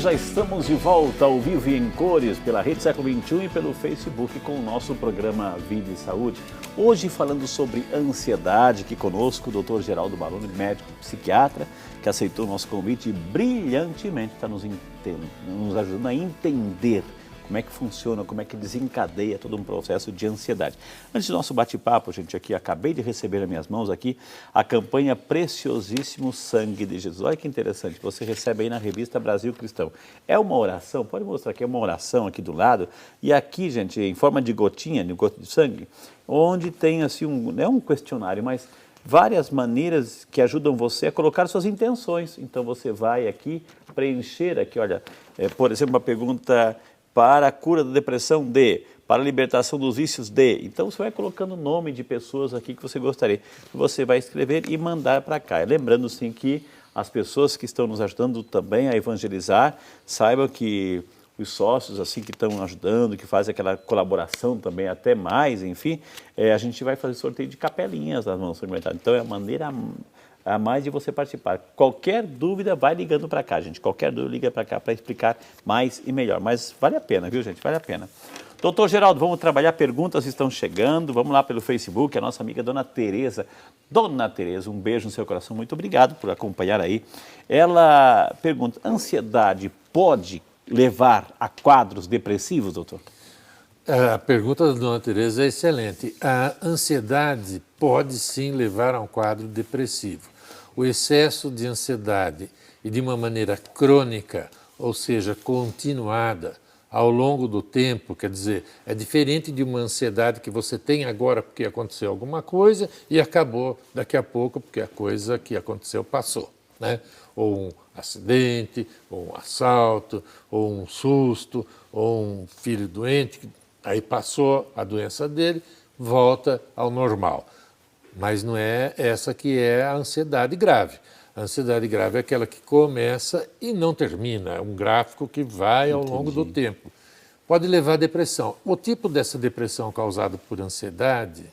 já estamos de volta ao vivo e em cores pela Rede Século XXI e pelo Facebook com o nosso programa Vida e Saúde. Hoje falando sobre ansiedade, aqui conosco o Dr. Geraldo Baroni, médico psiquiatra, que aceitou o nosso convite e brilhantemente está nos ajudando a entender como é que funciona, como é que desencadeia todo um processo de ansiedade. Antes do nosso bate-papo, gente, aqui acabei de receber nas minhas mãos aqui a campanha Preciosíssimo Sangue de Jesus. Olha que interessante, você recebe aí na revista Brasil Cristão. É uma oração, pode mostrar aqui, é uma oração aqui do lado, e aqui, gente, em forma de gotinha, de gota de sangue, onde tem assim, não é um questionário, mas várias maneiras que ajudam você a colocar suas intenções. Então você vai aqui preencher aqui, olha, por exemplo, uma pergunta para a cura da depressão D, para a libertação dos vícios D. Então você vai colocando o nome de pessoas aqui que você gostaria. Você vai escrever e mandar para cá. Lembrando sim que as pessoas que estão nos ajudando também a evangelizar, saibam que os sócios assim que estão ajudando, que fazem aquela colaboração também, até mais, enfim, a gente vai fazer sorteio de capelinhas nas mãos suplementares. Então é a maneira a mais de você participar. Qualquer dúvida, vai ligando para cá, gente. Qualquer dúvida, liga para cá para explicar mais e melhor. Mas vale a pena, viu, gente? Vale a pena. Doutor Geraldo, vamos trabalhar, perguntas estão chegando. Vamos lá pelo Facebook, a nossa amiga Dona Tereza. Dona Tereza, um beijo no seu coração. Muito obrigado por acompanhar aí. Ela pergunta, ansiedade pode levar a quadros depressivos, doutor? A pergunta da Dona Tereza é excelente. A ansiedade pode sim levar a um quadro depressivo. O excesso de ansiedade e de uma maneira crônica, ou seja, continuada ao longo do tempo, quer dizer, é diferente de uma ansiedade que você tem agora porque aconteceu alguma coisa e acabou daqui a pouco porque a coisa que aconteceu passou, né? Ou um acidente, ou um assalto, ou um susto, ou um filho doente, aí passou a doença dele, volta ao normal. Mas não é essa que é a ansiedade grave. A ansiedade grave é aquela que começa e não termina, é um gráfico que vai ao longo do tempo. Pode levar à depressão. O tipo dessa depressão causada por ansiedade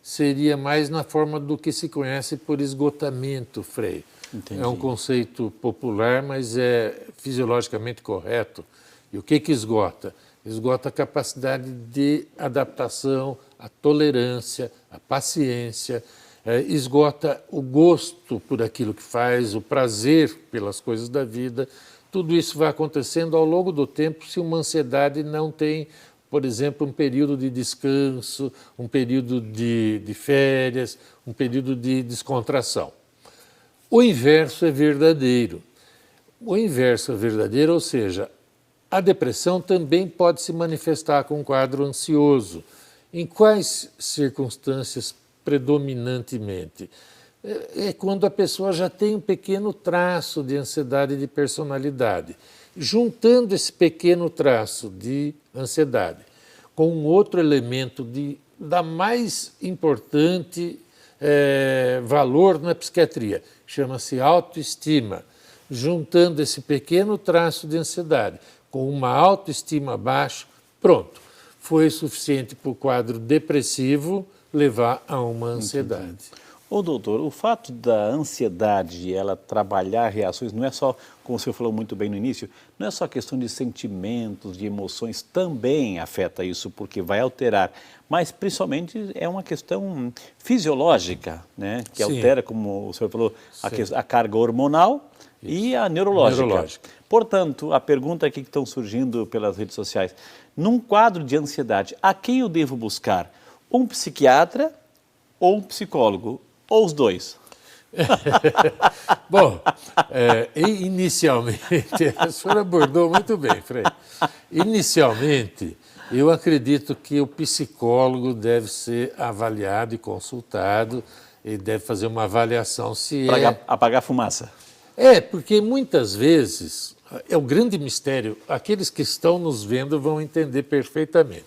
seria mais na forma do que se conhece por esgotamento, Frei. Entendi. É um conceito popular, mas é fisiologicamente correto. E o que esgota? Esgota a capacidade de adaptação, a tolerância, a paciência, esgota o gosto por aquilo que faz, o prazer pelas coisas da vida. Tudo isso vai acontecendo ao longo do tempo se uma ansiedade não tem, por exemplo, um período de descanso, um período de férias, um período de descontração. O inverso é verdadeiro. O inverso é verdadeiro, ou seja, a depressão também pode se manifestar com um quadro ansioso. Em quais circunstâncias predominantemente? É quando a pessoa já tem um pequeno traço de ansiedade de personalidade. Juntando esse pequeno traço de ansiedade com um outro elemento da mais importante valor na psiquiatria, chama-se autoestima. Juntando esse pequeno traço de ansiedade com uma autoestima baixa, pronto, foi suficiente para o quadro depressivo levar a uma ansiedade. Entendi. Ô doutor, o fato da ansiedade, ela trabalhar reações, não é só, como o senhor falou muito bem no início, não é só questão de sentimentos, de emoções, também afeta isso, porque vai alterar, mas principalmente é uma questão fisiológica, né? Que Sim. altera, como o senhor falou, a carga hormonal e a neurológica. Portanto, a pergunta aqui que estão surgindo pelas redes sociais, num quadro de ansiedade, a quem eu devo buscar? Um psiquiatra ou um psicólogo? Ou os dois? Bom, inicialmente, a senhora abordou muito bem, Frei. Inicialmente, eu acredito que o psicólogo deve ser avaliado e consultado, ele deve fazer uma avaliação se para apagar a fumaça. Porque muitas vezes, é o grande mistério, aqueles que estão nos vendo vão entender perfeitamente.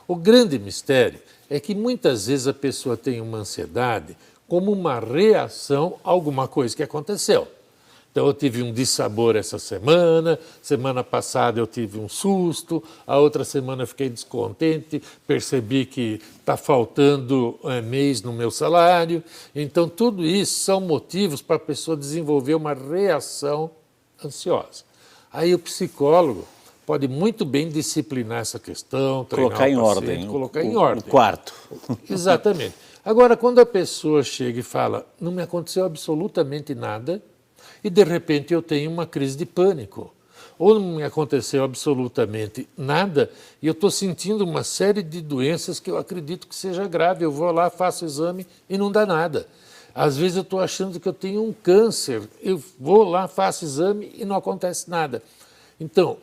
O grande mistério é que muitas vezes a pessoa tem uma ansiedade como uma reação a alguma coisa que aconteceu. Então eu tive um dissabor essa semana passada eu tive um susto, a outra semana eu fiquei descontente, percebi que está faltando mês no meu salário. Então tudo isso são motivos para a pessoa desenvolver uma reação ansiosa. Aí o psicólogo pode muito bem disciplinar essa questão, treinar Colocar em o paciente, ordem. Colocar em ordem. O quarto. Exatamente. Agora, quando a pessoa chega e fala, não me aconteceu absolutamente nada, e de repente eu tenho uma crise de pânico, ou não me aconteceu absolutamente nada, e eu estou sentindo uma série de doenças que eu acredito que seja grave, eu vou lá, faço exame e não dá nada. Às vezes eu estou achando que eu tenho um câncer, eu vou lá, faço exame e não acontece nada. Então,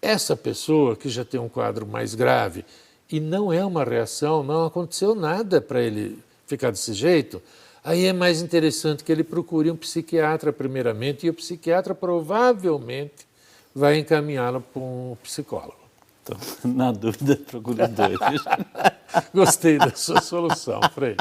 essa pessoa que já tem um quadro mais grave e não é uma reação, não aconteceu nada para ele ficar desse jeito, aí é mais interessante que ele procure um psiquiatra primeiramente, e o psiquiatra provavelmente vai encaminhá-lo para um psicólogo. Então, na dúvida, procure os dois. Gostei da sua solução, Frei.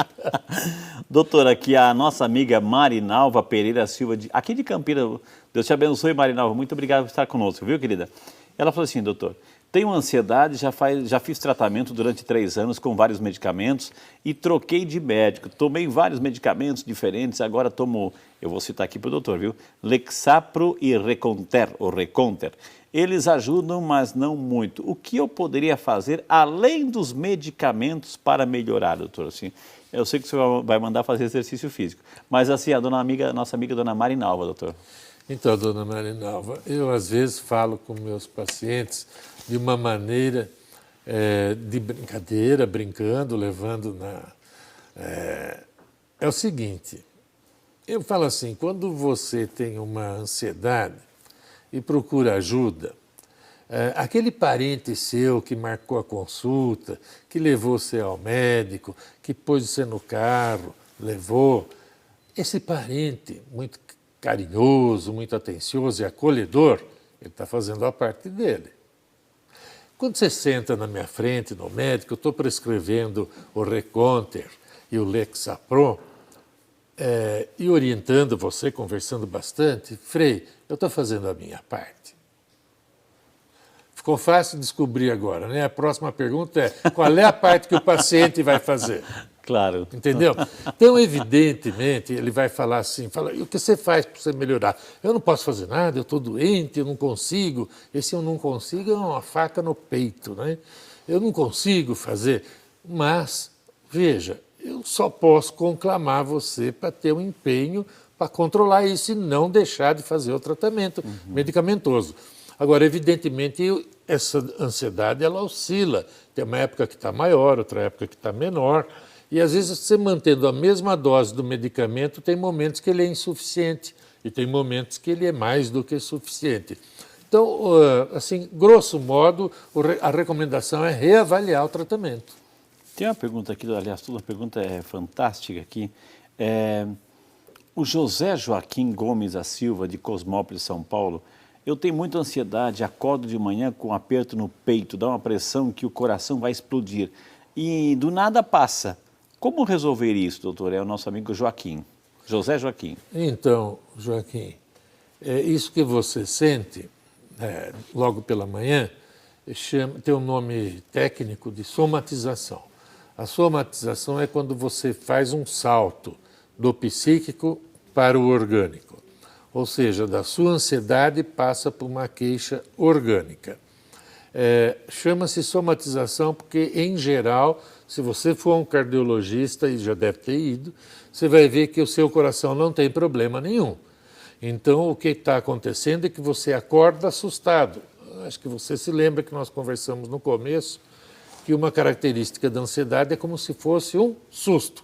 Doutor, aqui a nossa amiga Marinalva Pereira Silva, aqui de Campinas. Deus te abençoe, Marinalva. Muito obrigado por estar conosco, viu, querida? Ela falou assim, doutor, tenho ansiedade, já fiz tratamento durante 3 anos com vários medicamentos e troquei de médico. Tomei vários medicamentos diferentes, agora tomo, eu vou citar aqui para o doutor, viu? Lexapro e Reconter, ou Reconter. Eles ajudam, mas não muito. O que eu poderia fazer além dos medicamentos para melhorar, doutor? Assim, eu sei que o senhor vai mandar fazer exercício físico, mas assim, a nossa amiga dona Marinalva, doutor. Então, dona Marinalva, eu às vezes falo com meus pacientes de uma maneira de brincadeira, brincando, levando na... É o seguinte, eu falo assim, quando você tem uma ansiedade e procura ajuda, aquele parente seu que marcou a consulta, que levou você ao médico, que pôs você no carro, levou, esse parente muito carinhoso, muito atencioso e acolhedor, ele está fazendo a parte dele. Quando você senta na minha frente, no médico, eu estou prescrevendo o Reconter e o Lexapro, e orientando você, conversando bastante, Frei, eu estou fazendo a minha parte. Ficou fácil descobrir agora, né? A próxima pergunta é, qual é a parte que o paciente vai fazer? Claro. Entendeu? Então, evidentemente, ele vai falar assim, e o que você faz para você melhorar? Eu não posso fazer nada, eu estou doente, eu não consigo. Esse eu não consigo é uma faca no peito, né? Eu não consigo fazer, mas, veja, eu só posso conclamar você para ter um empenho para controlar isso e não deixar de fazer o tratamento medicamentoso. Agora, evidentemente, essa ansiedade, ela oscila. Tem uma época que está maior, outra época que está menor. E, às vezes, você mantendo a mesma dose do medicamento, tem momentos que ele é insuficiente e tem momentos que ele é mais do que suficiente. Então, assim, grosso modo, a recomendação é reavaliar o tratamento. Tem uma pergunta aqui, aliás, toda a pergunta é fantástica aqui. O José Joaquim Gomes da Silva, de Cosmópolis, São Paulo, eu tenho muita ansiedade, acordo de manhã com um aperto no peito, dá uma pressão que o coração vai explodir e do nada passa. Como resolver isso, doutor? É o nosso amigo Joaquim, José Joaquim. Então, Joaquim, isso que você sente logo pela manhã tem um nome técnico de somatização. A somatização é quando você faz um salto do psíquico para o orgânico. Ou seja, da sua ansiedade passa por uma queixa orgânica. Chama-se somatização porque, em geral, se você for um cardiologista, e já deve ter ido, você vai ver que o seu coração não tem problema nenhum. Então, o que está acontecendo é que você acorda assustado. Acho que você se lembra que nós conversamos no começo que uma característica da ansiedade é como se fosse um susto.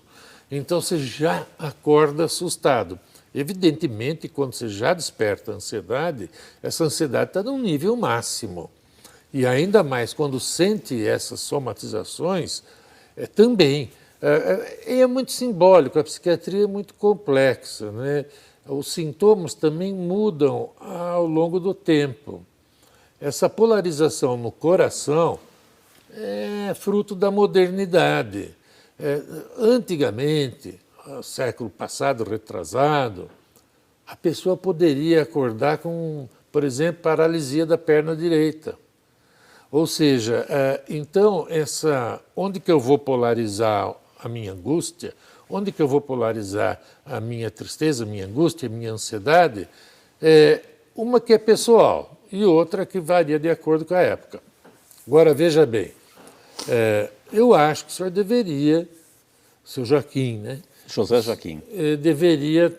Então, você já acorda assustado. Evidentemente, quando você já desperta a ansiedade, essa ansiedade está num nível máximo. E ainda mais quando sente essas somatizações, também. É muito simbólico, a psiquiatria é muito complexa, né? Os sintomas também mudam ao longo do tempo. Essa polarização no coração é fruto da modernidade. Antigamente, século passado, retrasado, a pessoa poderia acordar com, por exemplo, paralisia da perna direita. Ou seja, então, onde que eu vou polarizar a minha angústia, onde que eu vou polarizar a minha tristeza, a minha angústia, a minha ansiedade, uma que é pessoal e outra que varia de acordo com a época. Agora, veja bem, eu acho que o senhor deveria, seu Joaquim, né? José Joaquim. Deveria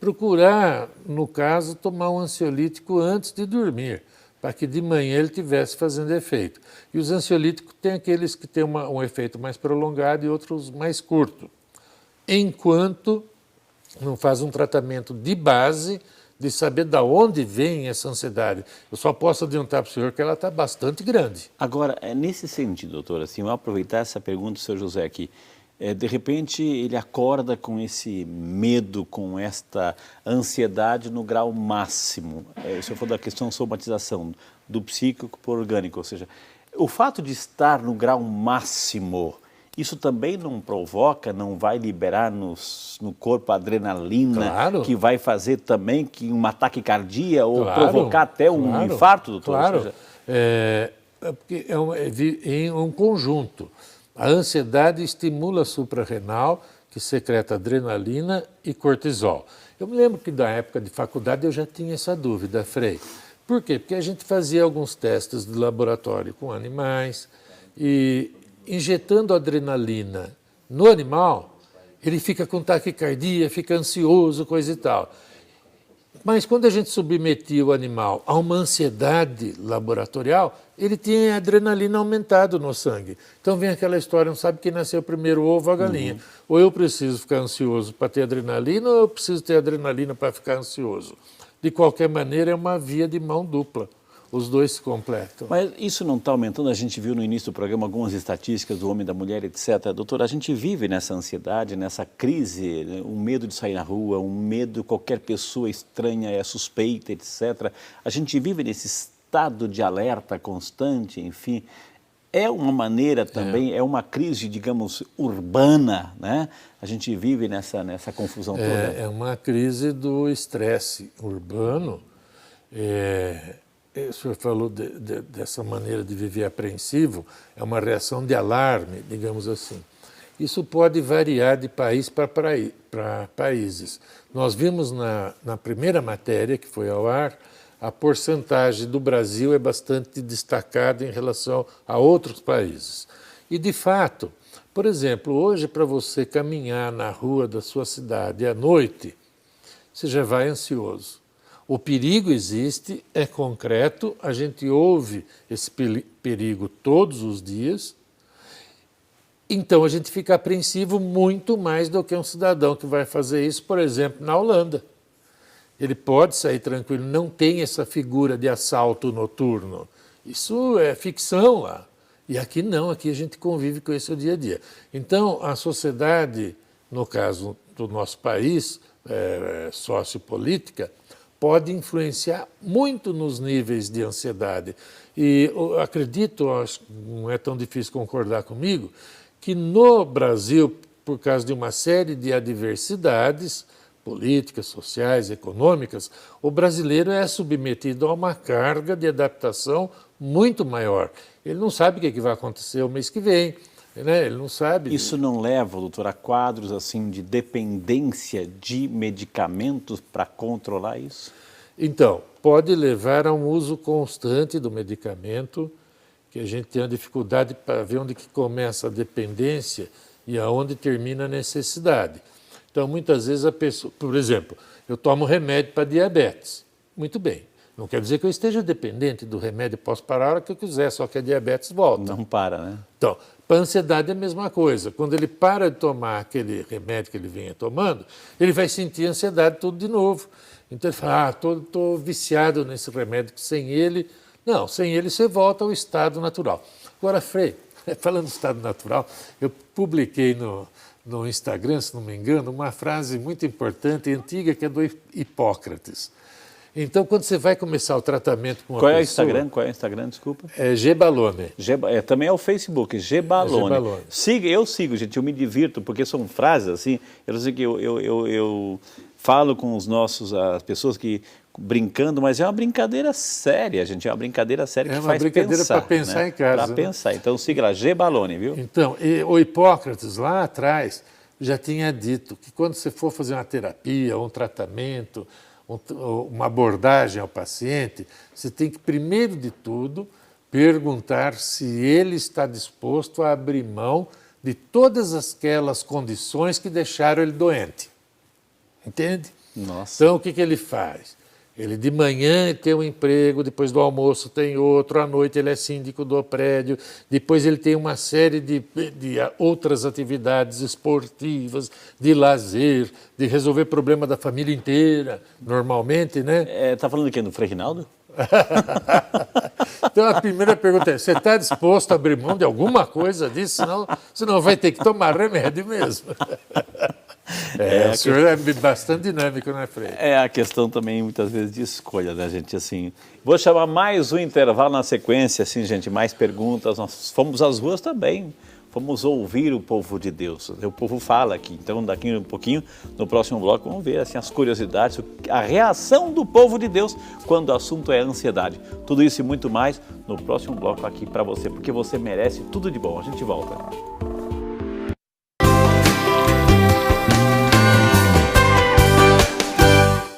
procurar, no caso, tomar um ansiolítico antes de dormir, para que de manhã ele estivesse fazendo efeito. E os ansiolíticos têm aqueles que têm um efeito mais prolongado e outros mais curto. Enquanto não faz um tratamento de base de saber de onde vem essa ansiedade. Eu só posso adiantar para o senhor que ela está bastante grande. Agora, nesse sentido, doutor, assim, eu vou aproveitar essa pergunta do seu José aqui. De repente, ele acorda com esse medo, com esta ansiedade no grau máximo. Se eu for da questão de somatização, do psíquico para o orgânico, ou seja, o fato de estar no grau máximo, isso também não provoca, não vai liberar no corpo a adrenalina, claro, que vai fazer também que um ataque cardíaco ou provocar até um infarto, doutor? Claro, porque é um conjunto. A ansiedade estimula a suprarrenal, que secreta adrenalina e cortisol. Eu me lembro que da época de faculdade eu já tinha essa dúvida, Frei. Por quê? Porque a gente fazia alguns testes de laboratório com animais e injetando adrenalina no animal, ele fica com taquicardia, fica ansioso, coisa e tal. Mas quando a gente submetia o animal a uma ansiedade laboratorial, ele tinha adrenalina aumentado no sangue. Então vem aquela história, não sabe quem nasceu primeiro, o ovo ou a galinha. Ou eu preciso ficar ansioso para ter adrenalina, ou eu preciso ter adrenalina para ficar ansioso. De qualquer maneira, é uma via de mão dupla. Os dois se completam. Mas isso não está aumentando? A gente viu no início do programa algumas estatísticas do homem e da mulher, etc. Doutor, a gente vive nessa ansiedade, nessa crise, né? Um medo de sair na rua, um medo de qualquer pessoa estranha é suspeita, etc. A gente vive nesse estado de alerta constante, enfim. É uma maneira também, é uma crise, digamos, urbana, né? A gente vive nessa confusão toda. É uma crise do estresse urbano. O senhor falou dessa maneira de viver apreensivo, é uma reação de alarme, digamos assim. Isso pode variar de país para países. Nós vimos na primeira matéria que foi ao ar, a porcentagem do Brasil é bastante destacada em relação a outros países. E, de fato, por exemplo, hoje para você caminhar na rua da sua cidade à noite, você já vai ansioso. O perigo existe, é concreto, a gente ouve esse perigo todos os dias, então a gente fica apreensivo muito mais do que um cidadão que vai fazer isso, por exemplo, na Holanda. Ele pode sair tranquilo, não tem essa figura de assalto noturno. Isso é ficção lá. E aqui não, aqui a gente convive com isso o dia a dia. Então, a sociedade, no caso do nosso país, sociopolítica, pode influenciar muito nos níveis de ansiedade. E eu acredito, acho que não é tão difícil concordar comigo, que no Brasil, por causa de uma série de adversidades políticas, sociais, econômicas, o brasileiro é submetido a uma carga de adaptação muito maior. Ele não sabe o que vai acontecer o mês que vem, né? Ele não sabe. Isso não leva, doutor, a quadros assim de dependência de medicamentos para controlar isso? Então, pode levar a um uso constante do medicamento, que a gente tem a dificuldade para ver onde que começa a dependência e aonde termina a necessidade. Então, muitas vezes a pessoa, por exemplo, eu tomo remédio para diabetes. Muito bem. Não quer dizer que eu esteja dependente do remédio, posso parar a hora que eu quiser, só que a diabetes volta. Não para, né? Então, para a ansiedade é a mesma coisa. Quando ele para de tomar aquele remédio que ele vinha tomando, ele vai sentir ansiedade tudo de novo. Então ele fala, estou viciado nesse remédio, que sem ele... Não, sem ele você volta ao estado natural. Agora, Frei, falando do estado natural, eu publiquei no Instagram, se não me engano, uma frase muito importante, antiga, que é do Hipócrates. Então, quando você vai começar o tratamento com uma pessoa... Qual é o Instagram, desculpa? É Gebalone. Também é o Facebook, Gebalone. Eu sigo, gente, eu me divirto, porque são frases assim, eu sei que eu falo com as pessoas que brincando, mas é uma brincadeira séria, gente, é uma brincadeira séria que faz pensar. É uma brincadeira para pensar, né? Em casa. Para pensar, então siga lá, Gebalone, viu? Então, o Hipócrates, lá atrás, já tinha dito que quando você for fazer uma terapia, um tratamento, uma abordagem ao paciente, você tem que, primeiro de tudo, perguntar se ele está disposto a abrir mão de todas aquelas condições que deixaram ele doente. Entende? Nossa. Então, o que ele faz? Ele de manhã tem um emprego, depois do almoço tem outro, à noite ele é síndico do prédio, depois ele tem uma série de outras atividades esportivas, de lazer, de resolver problema da família inteira, normalmente, né? Está falando de quem? Do Frei Rinaldo? Então a primeira pergunta é, você está disposto a abrir mão de alguma coisa disso? Senão vai ter que tomar remédio mesmo. O senhor é bastante dinâmico, né, Frei? É a questão também, muitas vezes, de escolha, né, gente, assim. Vou chamar mais um intervalo na sequência, assim, gente, mais perguntas. Nós fomos às ruas também, fomos ouvir o povo de Deus. O povo fala aqui, então daqui um pouquinho, no próximo bloco, vamos ver, assim, as curiosidades, a reação do povo de Deus quando o assunto é ansiedade. Tudo isso e muito mais no próximo bloco aqui para você, porque você merece tudo de bom. A gente volta.